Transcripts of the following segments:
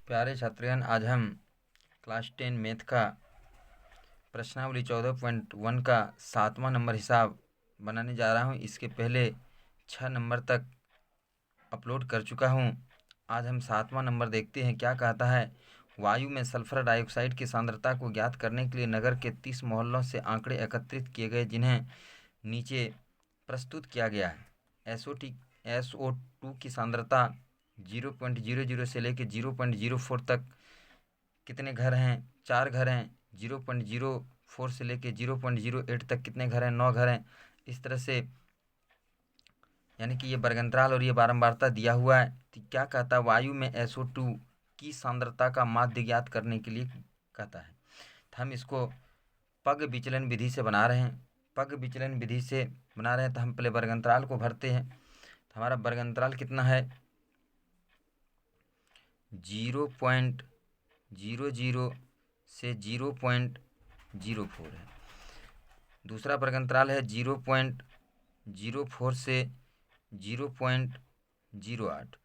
प्यारे छात्रगण, आज हम क्लास 10 मैथ का प्रश्नावली 14.1 का 7वां नंबर हिसाब बनाने जा रहा हूं। इसके पहले 6 नंबर तक अपलोड कर चुका हूं। आज हम 7वां नंबर देखते हैं क्या कहता है। वायु में सल्फर डाइऑक्साइड की सांद्रता को ज्ञात करने के लिए नगर के 30 मोहल्लों से आंकड़े एकत्रित किए गए, जिन्हें नीचे प्रस्तुत किया गया है। SO2 की सांद्रता 0.00 से लेकर 0.04 तक कितने घर हैं? 4 घर हैं। 0.04 से लेकर 0.08 तक कितने घर हैं? 9 घर हैं। इस तरह से यानी कि ये बर्गंतराल और ये बारंबारता दिया हुआ है। तो क्या कहता है? वायु में SO2 की सांद्रता का माध्य ज्ञात करने के लिए कहता है। तो हम इसको पग विचलन विधि से बना रहे हैं। पग विचलन विधि से बना रहे हैं तो हम पहले बर्गंतराल को भरते हैं। तो हमारा बर्गंतराल कितना है? 0.00 से 0.04 है। दूसरा बर्गंतराल है 0.04 से 0.08,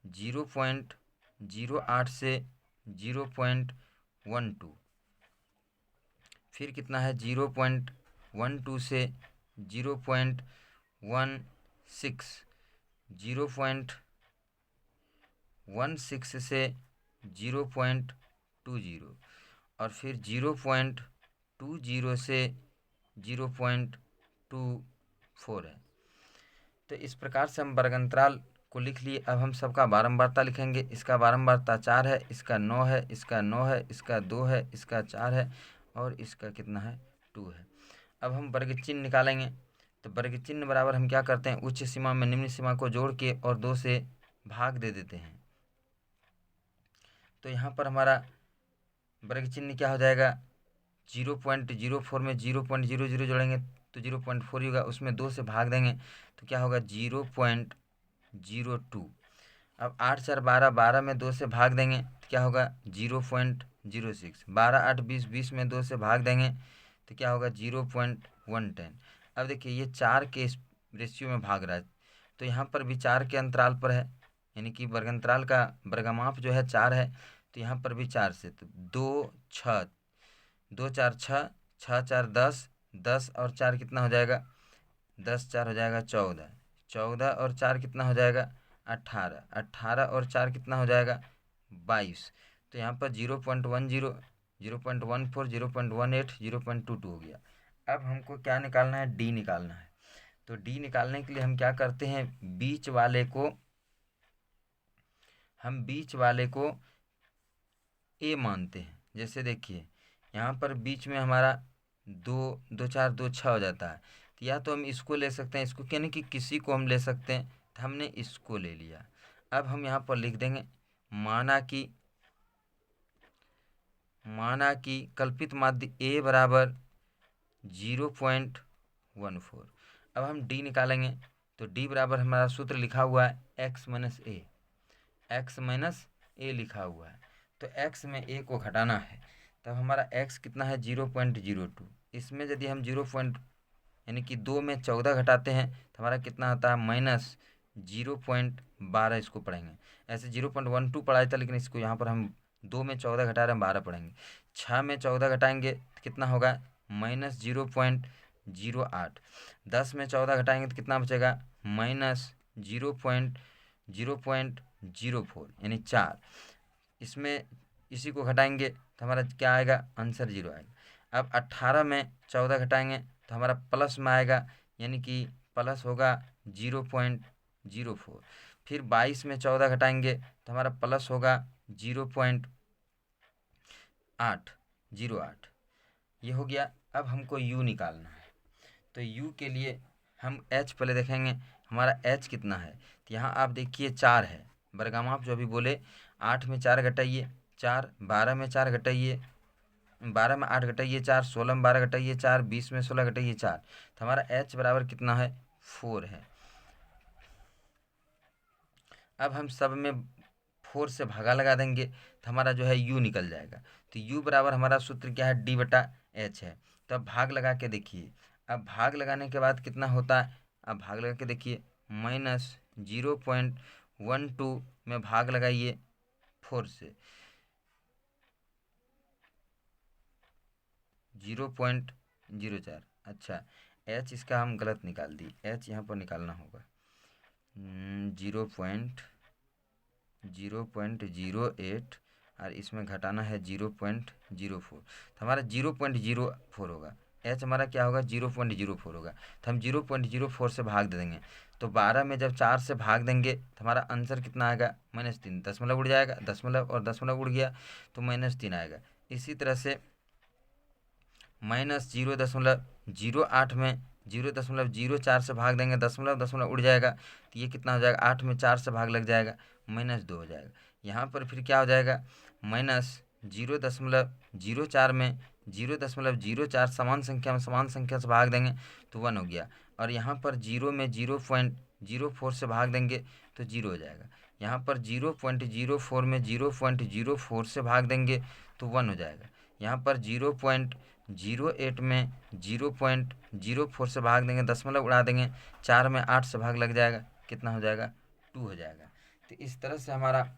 0.08 से 0.12, फिर कितना है? 0.12 से 0.16, 0.16 से 0.20 और फिर 0.20 से 0.24 है। तो इस प्रकार से हम बर्गंतराल को लिख लिए। अब हम सबका बारंबारता लिखेंगे। इसका बारंबारता 4 है, इसका 9 है, इसका 9 है, इसका 2 है, इसका 4 है और इसका कितना है? 2 है। अब हम वर्ग चिन्ह निकालेंगे। तो वर्ग चिन्ह बराबर हम क्या करते हैं? उच्च सीमा में निम्न सीमा को जोड़ के और 2 से भाग दे देते हैं। तो यहाँ पर हमारा वर्ग चिन्ह क्या हो जाएगा? 0.04 में 0.00 जोड़ेंगे तो 0.4 होगा, उसमें 2 से भाग देंगे तो क्या होगा? 0.02। अब 8 4 12, 12 में 2 से भाग देंगे तो क्या होगा? 0.06। 12 8 20, 20 में 2 से भाग देंगे तो क्या होगा? 0.110। अब देखिए ये 4 के रेशियो में भाग रहा है, तो यहाँ पर भी 4 के अंतराल पर है, यानी कि वर्गंतराल का वर्गमाप जो है 4 है। तो यहाँ पर भी 4 से, तो 2 6, 2 4 6, 6 4 10, 10 और 4 कितना हो जाएगा? 10 4 हो जाएगा 14, 14 और 4 कितना हो जाएगा? 18, 18 और 4 कितना हो जाएगा? 22। तो यहाँ पर 0.10, 0.14, 0.18, 0.22 हो गया। अब हमको क्या निकालना है? डी निकालना है। तो डी निकालने के लिए हम क्या करते हैं? बीच वाले को ए मानते हैं। जैसे देखिए यहाँ पर बीच में हमारा 2 2 4 2 6 हो जाता है। तो या तो हम इसको ले सकते हैं, इसको यानी कि किसी को हम ले सकते हैं। तो हमने इसको ले लिया। अब हम यहाँ पर लिख देंगे माना कि कल्पित माध्य ए बराबर 0.14। अब हम डी निकालेंगे। तो डी बराबर हमारा सूत्र लिखा हुआ है x माइनस ए लिखा हुआ है। तो x में a को घटाना है। तब हमारा x कितना है? 0.02। इसमें यदि हम यानी कि 2 में 14 घटाते हैं तो हमारा कितना आता है? -0.12। इसको पढ़ेंगे ऐसे 0.12 पढ़ाया था, लेकिन इसको यहाँ पर हम 2 में 14 घटा रहे हैं, 12 पढ़ेंगे। 6 में 14 घटाएंगे तो कितना होगा? -0.08। 10 में 14 घटाएंगे तो कितना बचेगा? -0.04 यानी 4। इसमें इसी को घटाएंगे तो हमारा क्या आएगा? आंसर 0 आएगा। अब 18 में 14 घटाएंगे तो हमारा प्लस में आएगा, यानी कि प्लस होगा 0.04। फिर 22 में 14 घटाएंगे तो हमारा प्लस होगा 0.808। ये हो गया। अब हमको u निकालना है। तो u के लिए हम h पहले देखेंगे। हमारा h कितना है? तो यहाँ आप देखिए 4 है। वर्गमाप जो अभी बोले 8 में 4 घटाइए 4, 12 में 4 घटाइए 12 में 8 घटाइए 4, 16 में 12 घटाइए 4, 20 में 16 घटाइए 4। तो हमारा h बराबर कितना है? 4 है। अब हम सब में 4 से भागा लगा देंगे तो हमारा जो है u निकल जाएगा। तो u बराबर हमारा सूत्र क्या है? d/h है। तो अब भाग लगा के देखिए। अब भाग लगाने के बाद कितना होता है? अब भाग लगा के देखिए, -0.12 में भाग लगाइए 4 से 0.04। अच्छा, एच इसका हम गलत निकाल दी, एच यहाँ पर निकालना होगा 0.08 और इसमें घटाना है 0.04, तो हमारा 0.04 होगा। एच हमारा क्या होगा 0.04 होगा, तो हम 0.04 से भाग दे देंगे। तो 12 में जब 4 से भाग देंगे तो हमारा आंसर कितना आएगा -3। दशमलव उड़ जाएगा, दशमलव और दशमलव उड़ गया तो -3 आएगा। इसी तरह से -0.08 में 0.04 से भाग देंगे, दशमलव दशमलव उड़ जाएगा तो ये कितना हो जाएगा, 8 में 4 से भाग लग जाएगा, -2 हो जाएगा। यहाँ पर फिर क्या हो जाएगा, -0.04 में 0.04 समान संख्या से भाग देंगे तो 1 हो गया। और यहाँ पर 0 में 0.04 से भाग देंगे तो 0 हो जाएगा। यहाँ पर 0.04 में 0.04 से भाग देंगे तो 1 हो जाएगा। यहाँ पर 0.08 में 0.04 से भाग देंगे, दशमलव उड़ा देंगे, 4 में 8 से भाग लग जाएगा, कितना हो जाएगा 2 हो जाएगा। तो इस तरह से हमारा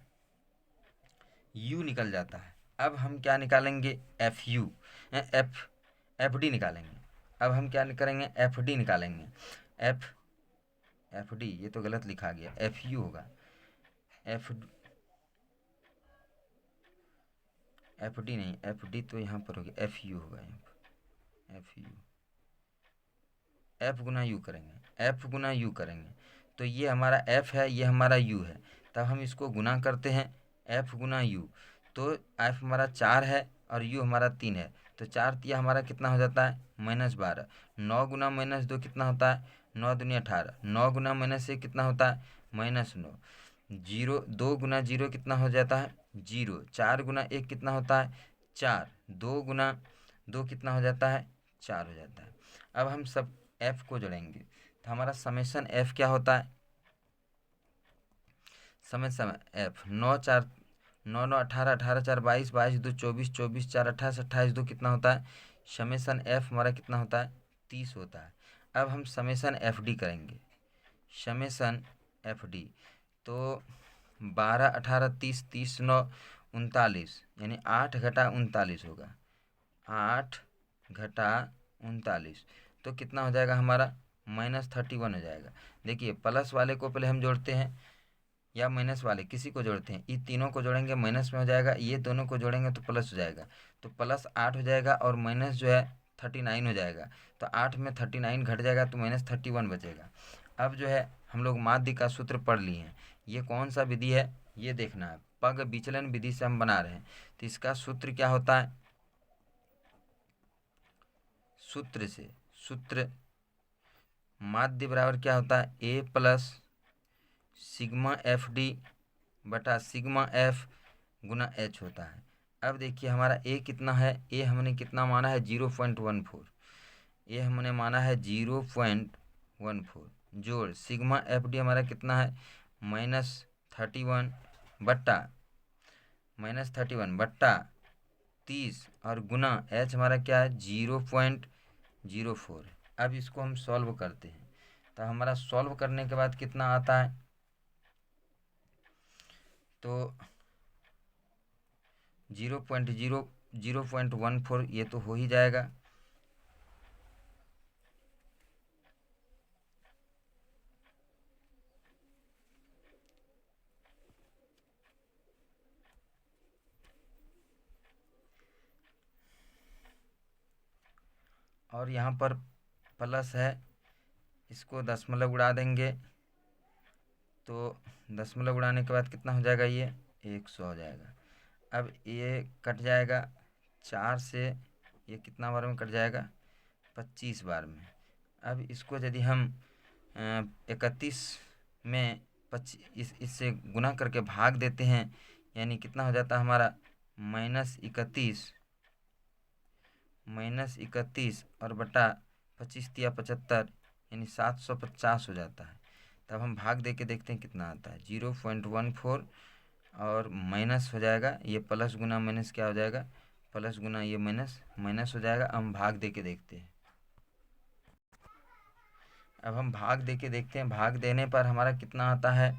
u निकल जाता है। अब हम क्या निकालेंगे, एफ डी निकालेंगे। अब हम क्या करेंगे, एफ डी निकालेंगे। एफ डी, ये तो गलत लिखा गया, एफ यू होगा। एफ डी नहीं, एफ डी तो यहाँ पर होगी, एफ यू होगा यहाँ पर, F you. F Guna you करेंगे, एफ गुना यू करेंगे तो ये हमारा एफ है, ये हमारा यू है, तब हम इसको गुना करते हैं, एफ गुना यू। तो एफ हमारा 4 है और यू हमारा 3 है, तो 4 तिया हमारा कितना हो जाता है -12। 9 गुना -2 कितना होता है, 9 दूनी 18। 9 गुना -1 कितना होता है -9। 2 गुना 0 कितना हो जाता है 0। 4 गुना 1 कितना होता है 4। 2 गुना 2 कितना हो जाता है 4 हो जाता है। अब हम सब एफ को जोड़ेंगे तो हमारा समेशन एफ क्या होता है, समय एफ 9 4 9 9 18 18 4 22 22 2 24 24 4 28 28 2 कितना होता है, समेशन एफ हमारा कितना होता है 30 होता है। अब हम समेशन एफ डी करेंगे, समेशन एफ डी तो 12 18 30 30 9 39 यानी 8 घटा 39 होगा, 8 घटा 39 तो कितना हो जाएगा हमारा -31 हो जाएगा। देखिए प्लस वाले को पहले हम जोड़ते हैं या माइनस वाले किसी को जोड़ते हैं, ये तीनों को जोड़ेंगे माइनस में हो जाएगा, ये दोनों को जोड़ेंगे तो प्लस हो जाएगा, तो +8 हो जाएगा और माइनस जो है 39 हो जाएगा। तो 8 में 39 घट जाएगा तो -31 बचेगा। अब जो है हम लोग माध्य का सूत्र पढ़ लिए हैं, ये कौन सा विधि है ये देखना है, पग विचलन विधि से हम बना रहे हैं। तो इसका सूत्र क्या होता है, सूत्र माध्य बराबर क्या होता है a plus sigma F D बटा सिग्मा एफ गुना एच होता है। अब देखिए हमारा a कितना है, a हमने कितना माना है 0.14, a हमने माना है 0.14 जोड़ सिग्मा एफ डी हमारा कितना है -31 बट्टा 30 और गुना h हमारा क्या है 0.04। अब इसको हम सॉल्व करते हैं तो हमारा सॉल्व करने के बाद कितना आता है, तो 0.14 ये तो हो ही जाएगा। और यहाँ पर प्लस है, इसको दशमलव उड़ा देंगे तो दशमलव उड़ाने के बाद कितना हो जाएगा, ये 100 हो जाएगा। अब ये कट जाएगा 4 से, ये कितना बार में कट जाएगा 25 बार में। अब इसको यदि हम 31 में 25 इससे गुना करके भाग देते हैं यानी कितना हो जाता है हमारा -31 और बटा 25 तिया 75 यानी 750 हो जाता है। तब हम भाग दे के देखते हैं कितना आता है 0.14 और माइनस हो जाएगा, ये प्लस गुना माइनस क्या हो जाएगा, प्लस गुना ये माइनस हो जाएगा। हम भाग दे के देखते हैं, अब हम भाग दे के देखते हैं, भाग देने पर हमारा कितना आता है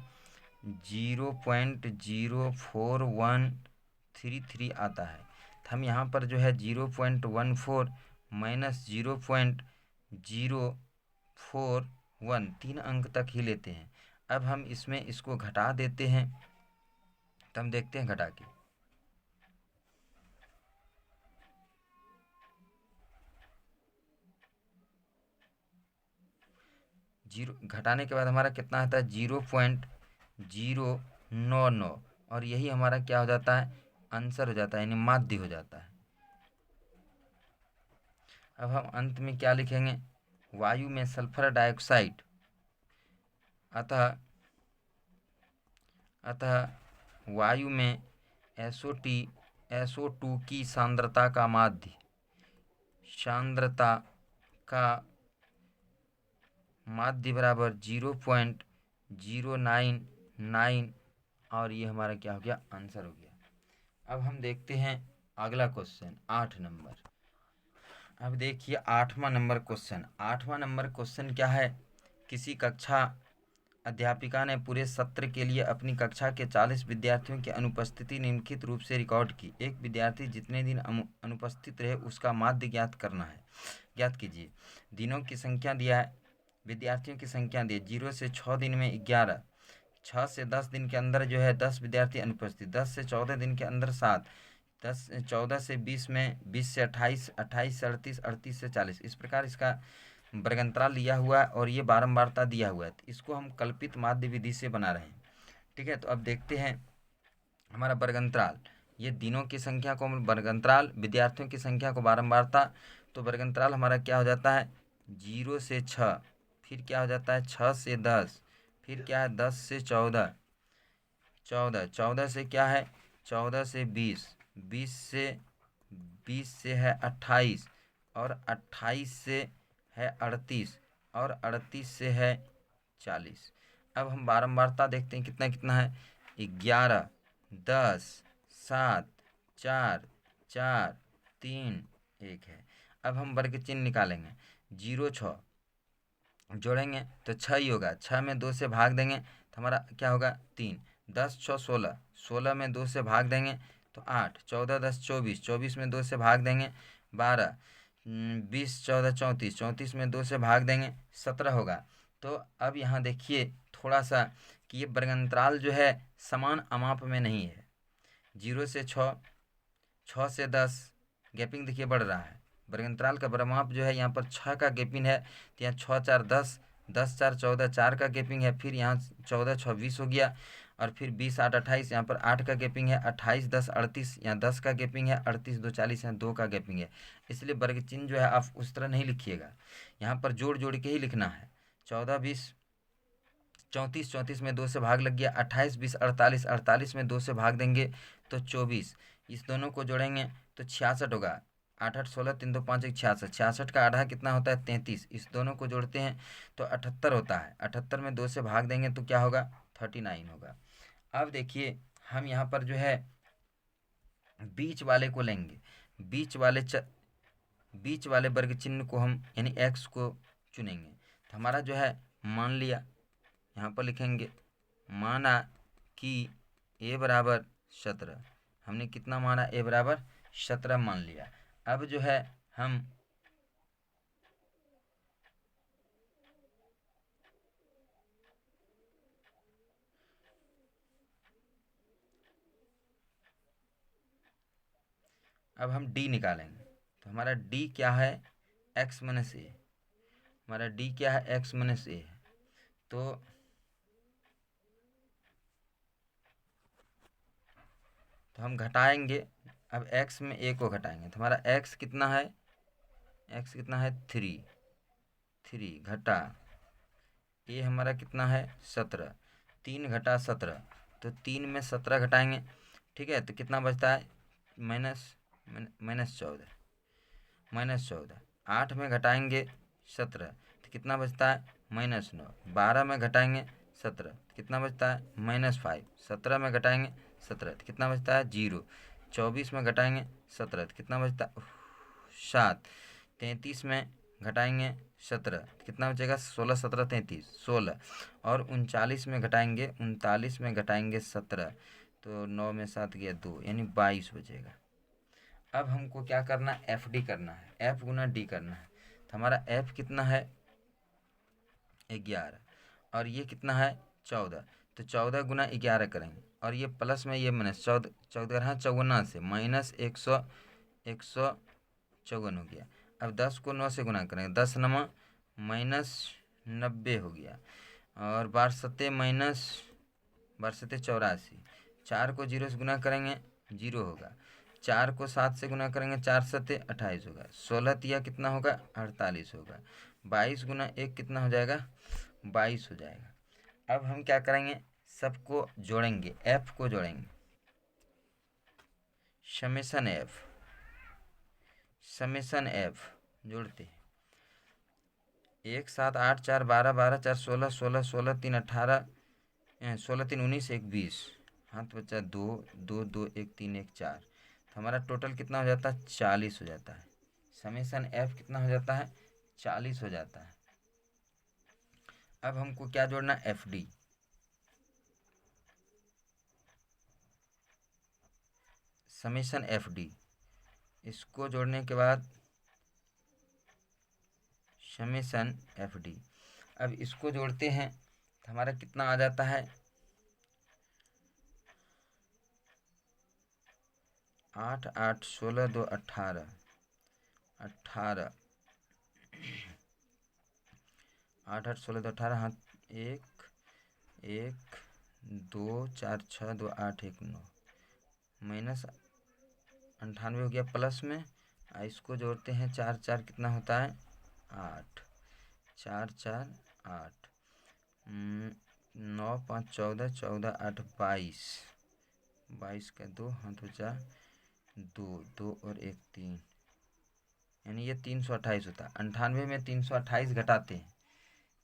0.04133 आता है। तो हम यहाँ पर जो है 0.14 -0.041, 3 अंक तक ही लेते हैं। अब हम इसमें इसको घटा देते हैं, तो हम देखते हैं घटा के। 0 घटाने के बाद हमारा कितना आता है? 0.099, और यही हमारा क्या हो जाता है? आंसर हो जाता है, यानी माध्य हो जाता है। अब हम अंत में क्या लिखेंगे? वायु में सल्फर डाइऑक्साइड, अतः वायु में SO2 की सांद्रता का माध्य बराबर 0.099, और ये हमारा क्या हो गया? आंसर हो गया। अब हम देखते हैं अगला क्वेश्चन 8 नंबर। अब देखिए 8वां नंबर क्वेश्चन क्या है? किसी कक्षा अध्यापिका ने पूरे सत्र के लिए अपनी कक्षा के 40 विद्यार्थियों की अनुपस्थिति निम्नलिखित रूप से रिकॉर्ड की। एक विद्यार्थी जितने दिन अनुपस्थित रहे उसका माध्य ज्ञात करना है। ज्ञात कीजिए। दिनों की संख्या दिया है, विद्यार्थियों की संख्या दी है। 0 से 6 दिन में 11, 6 से 10 दिन के अंदर जो है 10 विद्यार्थी अनुपस्थित, 10 से 14 दिन के अंदर 7, 14 से 20 में 20 से 28, 28 से 38, 38 से 40। इस प्रकार इसका वर्गंतराल लिया हुआ है और ये बारंबारता दिया हुआ है। तो इसको हम कल्पित माध्य विधि से बना रहे हैं। ठीक है, तो अब देखते हैं हमारा वर्गंतराल। ये दिनों की संख्या को हम वर्गंतराल, विद्यार्थियों की संख्या को बारंबारता, तो वर्गंतराल हमारा क्या हो जाता है? 0 से 6, फिर क्या हो जाता है? 6 से 10, फिर क्या है? 10 से 14, 14 से क्या है? 14 से 20, 20 से है 28, और 28 से है 38, और 38 से है 40। अब हम बारंबारता देखते हैं कितना कितना है? 11, 10, 7, 4, 4, 3, 1 है। अब हम वर्ग चिन्ह निकालेंगे। 0, 6 जोड़ेंगे तो 6 ही होगा। 6 में 2 से भाग देंगे तो हमारा क्या होगा? 3। 10, 6, 16, 16 में 2 से भाग देंगे तो 8। 14, 10, 24, 24 में 2 से भाग देंगे 12। 20, 14, 34, 34 में 2 से भाग देंगे 17 होगा। तो अब यहाँ देखिए थोड़ा सा कि ये वर्गंतराल जो है समान अमाप में नहीं है। 0 से 6, 6 से 10, गैपिंग देखिए बढ़ रहा है। वर्गंतराल का ब्रह्माप जो है यहाँ पर 6 का गैपिंग है, तो यहाँ 6, 4, 10, 10, 4, 14, 4 का गैपिंग है। फिर यहाँ 14, 6, 20 हो गया, और फिर 20, 8, 28, यहाँ पर 8 का गैपिंग है। 28, 10, 38, यहाँ 10 का गैपिंग है। 38, 2, 40, यहाँ 2 का गैपिंग है। इसलिए वर्ग चिन्ह जो है आप उस तरह नहीं लिखिएगा, यहाँ पर जोड़ जोड़ के ही लिखना है। 14, 20, 34, 34 में 2 से भाग लग गया। 28, 20, 48, 48 में 2 से भाग देंगे तो 24। इस दोनों को जोड़ेंगे तो 66 होगा। 8, 8, 16, 3, 2, 5, 1, 66। 66 का आधा कितना होता है? 33। इस दोनों को जोड़ते हैं तो 78 होता है। 78 में 2 से भाग देंगे तो क्या होगा? 39 होगा। अब देखिए हम यहाँ पर जो है बीच वाले को लेंगे। बीच वाले वर्ग चिन्ह को हम यानी x को चुनेंगे। तो हमारा जो है मान लिया, यहाँ पर लिखेंगे माना कि a बराबर 17। हमने कितना माना? a बराबर 17 मान लिया। अब जो है हम d निकालेंगे। तो हमारा d क्या है? x minus a। हमारा d क्या है? x माइनस a है। तो हम घटाएंगे। अब x में a को घटाएंगे तो हमारा x कितना है? 3 घटा a हमारा कितना है? 17। 3 घटा 17, तो 3 में 17 घटाएंगे। ठीक है, तो कितना बचता है? -14। 8 में घटाएंगे 17 तो कितना बचता है? -9। 12 में घटाएंगे 17 तो कितना बचता है? -5। 17 में घटाएंगे 17 तो कितना बचता है? 0। 24 में घटाएंगे 17 तो कितना बचता है? 7। 33 में घटाएंगे 17 तो कितना बचेगा? 16, 17, 33, 16। और 39 में घटाएंगे 17 तो 9 में 7 गया 2, यानी 22 बचेगा। अब हमको क्या करना है, एफ डी करना है, एफ गुना डी करना है। तो हमारा एफ कितना है 11 और ये कितना है 14। तो 14 गुना 11 करेंगे और ये प्लस में ये माइनस 14, 14 54 से माइनस 154 हो गया। अब 10 को 9 से गुना करेंगे, 10 नमा माइनस 90 हो गया और 12 84, 4 को 0 से गुना करेंगे 0 होगा, 4 को 7 से गुना करेंगे 4 सत्ते 28 होगा, 16 तिया कितना होगा 48 होगा, 22 गुना 1 कितना हो जाएगा 22 हो जाएगा। अब हम क्या करेंगे, सबको जोड़ेंगे, एफ को जोड़ेंगे, समेसन एफ जोड़ते हैं, 1 7 8 4 12 12 4 16 16 16 3 18 16 3 19 1 20, हाथ बचा 2 2 2 1 3 1 4। तो हमारा टोटल कितना हो जाता है 40 हो जाता है। समेसन एफ कितना हो जाता है 40 हो जाता है। अब हमको क्या जोड़ना, F D, summation F D, इसको जोड़ने के बाद समेसन एफ डी, अब इसको जोड़ते हैं तो हमारा कितना आ जाता है 8 8 16 2 18 18 8 8 16 2 18, हाथ 1 1 2 4 6 2 8 1 9 माइनस 98 हो गया प्लस में। इसको जोड़ते हैं 4 4 कितना होता है 8, 4 4 8, 9 5 14 14 8 22, 22 का 2 हाथ बचा 2 2 और 1 3, यानी ये 328 होता है। 98 में 328 घटाते हैं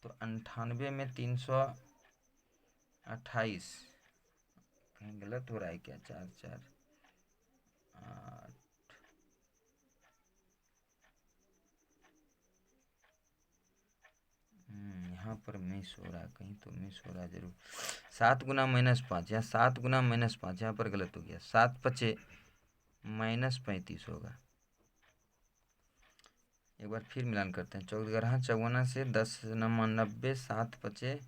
तो 98 में 328, कहीं गलत हो रहा है क्या, 4 4 8, यहाँ पर मिस हो रहा है, कहीं तो मिस हो रहा है जरूर। 7 गुना -5, यहाँ 7 गुना -5, यहाँ पर गलत हो गया, 7 पचे -35 होगा। एक बार फिर मिलान करते हैं, 14 54 से 10 90, 7 पचे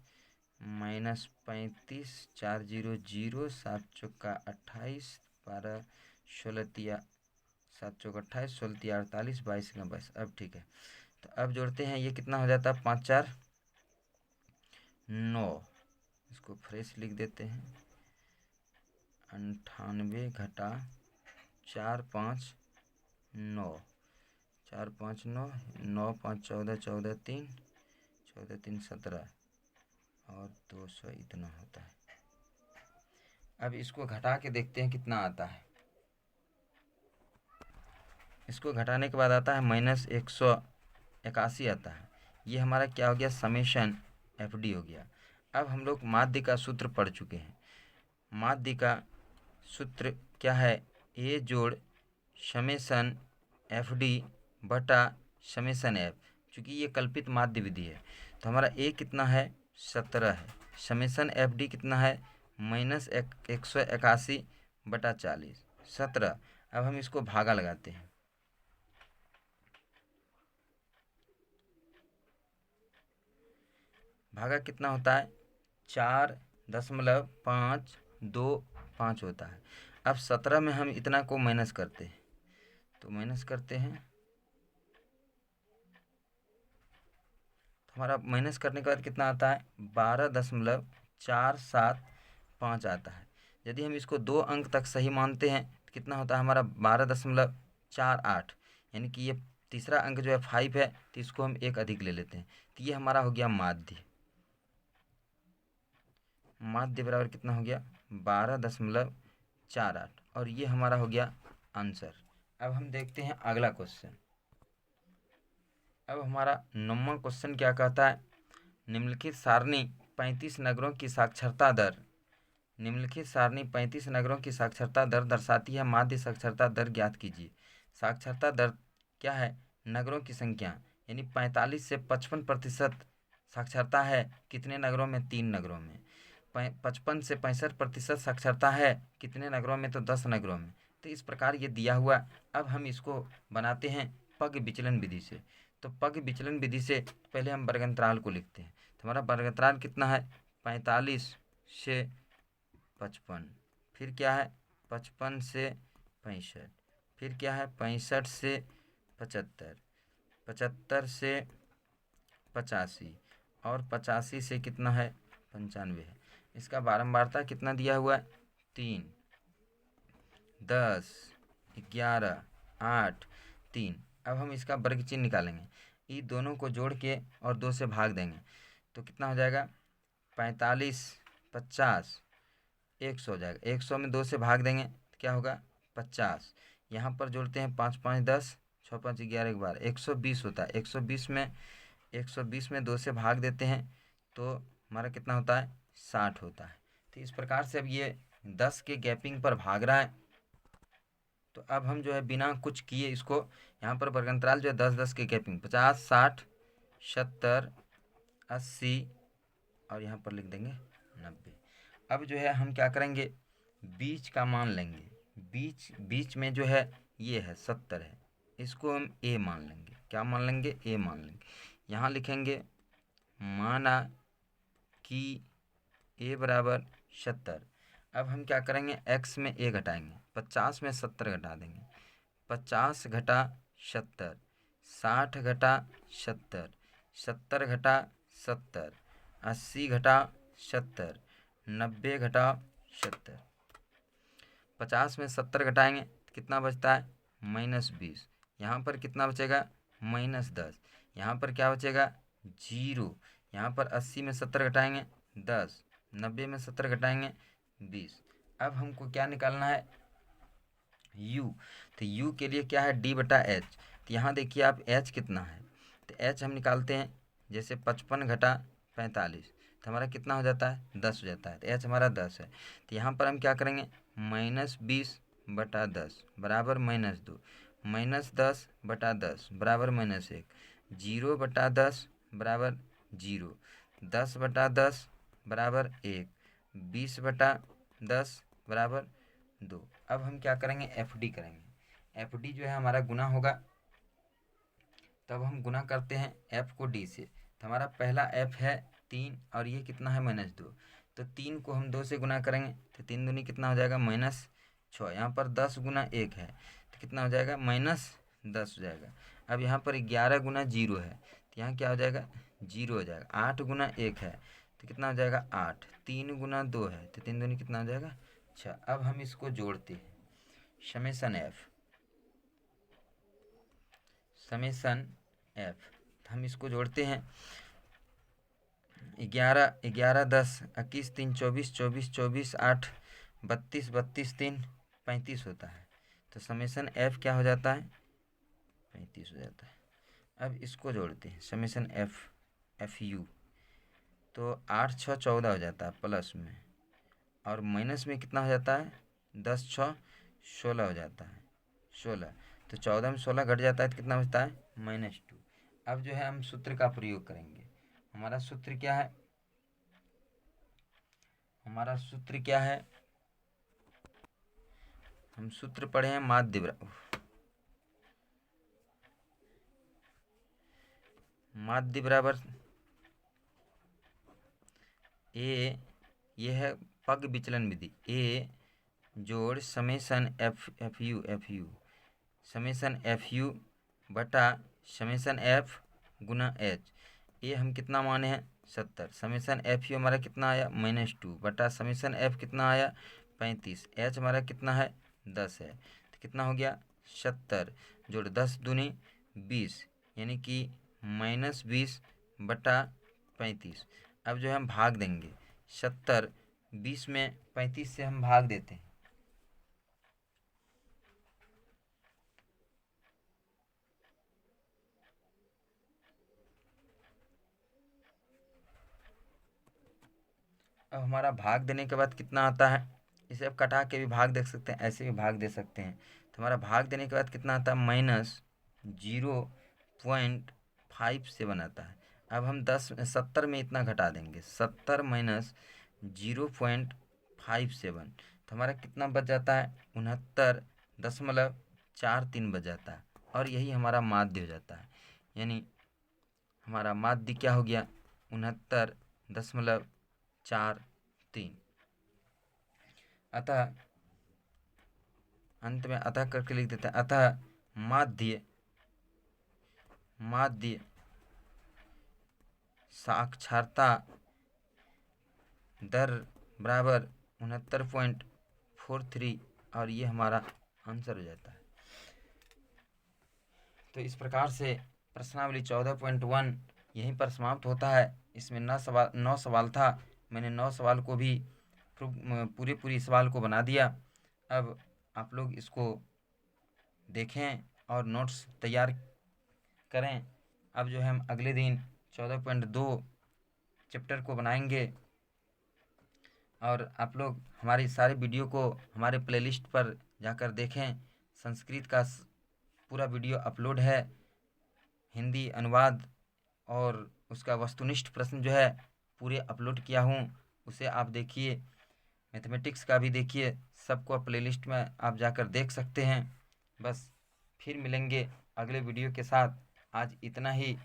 -35, 4 0 0, 7 चौका 28, 12 16 तिया 7 चौका 28, 16 तिया 48, 22 का 22। अब ठीक है, तो अब जोड़ते हैं, ये कितना हो जाता है 5 4 9, इसको फ्रेश लिख देते हैं, 98 घटा 4 5 9, 4 5 9, 9 5 14 14 3 14 3 17 और 200 इतना होता है। अब इसको घटा के देखते हैं कितना आता है। इसको घटाने के बाद आता है -181 आता है। ये हमारा क्या हो गया, समेशन एफ डी हो गया। अब हम लोग माध्य का सूत्र पढ़ चुके हैं। माध्य का सूत्र क्या है, ए जोड़ समेशन एफ डी बटा समेशन एफ। चूँकि ये कल्पित माध्य विधि है तो हमारा ए कितना है 17 है, समेशन एफ डी कितना है -181 बटा 40 17। अब हम इसको भागा लगाते हैं, भागा कितना होता है 4.525 होता है। अब 17 में हम इतना को माइनस करते हैं, तो माइनस करते हैं तो हमारा माइनस करने के बाद कितना आता है 12.475 आता है। यदि हम इसको 2 अंक तक सही मानते हैं तो कितना होता है हमारा 12.48, यानी कि ये तीसरा अंक जो है 5 है तो इसको हम 1 अधिक ले लेते हैं। तो ये हमारा हो गया माध्य। माध्य बराबर कितना हो गया 12.48 और ये हमारा हो गया आंसर। अब हम देखते हैं अगला क्वेश्चन। अब हमारा 9वां क्वेश्चन क्या कहता है, निम्नलिखित सारणी 35 नगरों की साक्षरता दर, निम्नलिखित सारणी 35 नगरों की साक्षरता दर दर्शाती है, माध्य साक्षरता दर ज्ञात कीजिए। साक्षरता दर क्या है, नगरों की संख्या, यानी 45 से 55% साक्षरता है कितने नगरों में, 3 नगरों में। 55 से 65% साक्षरता है कितने नगरों में, तो 10 नगरों में। तो इस प्रकार ये दिया हुआ। अब हम इसको बनाते हैं पग विचलन विधि से। तो पग विचलन विधि से पहले हम वर्गांतराल को लिखते हैं। तो हमारा वर्गांतराल कितना है, 45 से 55, फिर क्या है 55 से 65, फिर क्या है 65 से 75, 75 से 85, और 85 से कितना है 95 है। इसका बारंबारता कितना दिया हुआ है, 3, 10, 11, 8, 3। अब हम इसका वर्ग चिन्ह निकालेंगे। ये दोनों को जोड़ के और 2 से भाग देंगे तो कितना हो जाएगा, 45, 50, 100 हो जाएगा। 100 में 2 से भाग देंगे तो क्या होगा 50। यहाँ पर जोड़ते हैं 5 5 10, 6 5 11 12, 120 होता है। 120 में 2 से भाग देते हैं तो हमारा कितना होता है, 60 होता है। तो इस प्रकार से अब ये 10 के गैपिंग पर भाग रहा है। तो अब हम जो है बिना कुछ किए इसको, यहाँ पर वर्गांतराल जो है 10 10 के गैपिंग 50, 60, 70, 80 और यहाँ पर लिख देंगे 90। अब जो है हम क्या करेंगे, बीच का मान लेंगे। बीच में जो है ये है 70 है, इसको हम ए मान लेंगे। क्या मान लेंगे, ए मान लेंगे। यहाँ लिखेंगे माना कि ए बराबर 70। अब हम क्या करेंगे, एक्स में ए घटाएंगे, 50 में 70 घटा देंगे। 50 घटा 70, 60 घटा 70, 70 घटा 70, 80 घटा 70, 90 घटा 70। 50 में 70 घटाएंगे तो कितना बचता है, -20। यहाँ पर कितना बचेगा, -10। यहाँ पर क्या बचेगा, 0। यहाँ पर 80 में 70 घटाएंगे 10, 90 में 70 घटाएंगे 20। अब हमको क्या निकालना है, u। तो u के लिए क्या है, d/h। तो यहाँ देखिए आप h कितना है, तो h हम निकालते हैं। जैसे 55 घटा 45 तो हमारा कितना हो जाता है, 10 हो जाता है। तो h हमारा 10 है। तो यहाँ पर हम क्या करेंगे, -20/10 बराबर -2, -10/10 बराबर -1, 0/10 बराबर 0, 10/10 बराबर 1, 20/10 बराबर 2। अब हम क्या करेंगे, FD करेंगे। FD जो है हमारा गुना होगा, तब हम गुना करते हैं F को D से। तो हमारा पहला F है 3 और ये कितना है -2। तो 3 को हम 2 से गुना करेंगे तो 3 दूनी कितना हो जाएगा, -6। यहाँ पर 10 गुना 1 है तो कितना हो जाएगा, -10 हो जाएगा। अब यहाँ पर 11 गुना 0 है तो यहाँ क्या हो जाएगा, 0 हो जाएगा। 8 गुना 1 है तो कितना हो जाएगा, 8। 3 गुना 2 है तो 3 दूनी कितना हो जाएगा, 6। अब हम इसको जोड़ते हैं, समेसन एफ। हम इसको जोड़ते हैं, 11 11 10 21 3 24 24 24 8 32 32 3 35 होता है। तो समेसन एफ क्या हो जाता है, 35 हो जाता है। अब इसको जोड़ते हैं, समेसन एफ यू। तो 8 6 14 हो जाता है प्लस में, और माइनस में कितना हो जाता है, 10 6 16 हो जाता है, 16। तो 14 में 16 घट जाता है तो कितना बचता है, -2। अब जो है हम सूत्र का प्रयोग करेंगे। हमारा सूत्र क्या है, हम सूत्र पढ़े हैं माध्य बराबर ए, ये है पग विचलन विधि, ए जोड़ summation F you summation F you बटा समेसन एफ गुना एच। ये हम कितना माने हैं, 70। समेसन एफ यू हमारा कितना आया, -2 बटा समेसन एफ कितना आया, 35। एच हमारा कितना है, 10 है। तो कितना हो गया, 70 जोड़ 10 दूनी 20, यानी कि -20 बटा 35। अब जो है हम भाग देंगे, 70 20 में 35 से हम भाग देते हैं। अब हमारा भाग देने के बाद कितना आता है, इसे अब कटा के भी भाग दे सकते हैं, ऐसे भी भाग दे सकते हैं। तो हमारा भाग देने के बाद कितना आता है, -0.57 आता है। अब हम 70 में इतना घटा देंगे, 70 - 0.57। तो हमारा कितना बच जाता है? 69.43 बच जाता है। और यही हमारा माध्य हो जाता है। यानी हमारा माध्य क्या हो गया? 69.43। अतः अंत में अतः करके लिख देते हैं। अतः माध्य साक्षरता दर बराबर 69.43। और ये हमारा आंसर हो जाता है। तो इस प्रकार से प्रश्नावली 14.1 यहीं पर समाप्त होता है। इसमें 9 सवाल था। मैंने 9 सवाल को भी पूरे सवाल को बना दिया। अब आप लोग इसको देखें और नोट्स तैयार करें। अब जो है हम अगले दिन 14.2 चैप्टर को बनाएंगे। और आप लोग हमारी सारी वीडियो को हमारे प्लेलिस्ट पर जाकर देखें। संस्कृत का पूरा वीडियो अपलोड है, हिंदी अनुवाद और उसका वस्तुनिष्ठ प्रश्न जो है पूरे अपलोड किया हूँ, उसे आप देखिए। मैथमेटिक्स का भी देखिए, सबको प्लेलिस्ट में आप जाकर देख सकते हैं। बस फिर मिलेंगे अगले वीडियो के साथ। आज इतना ही।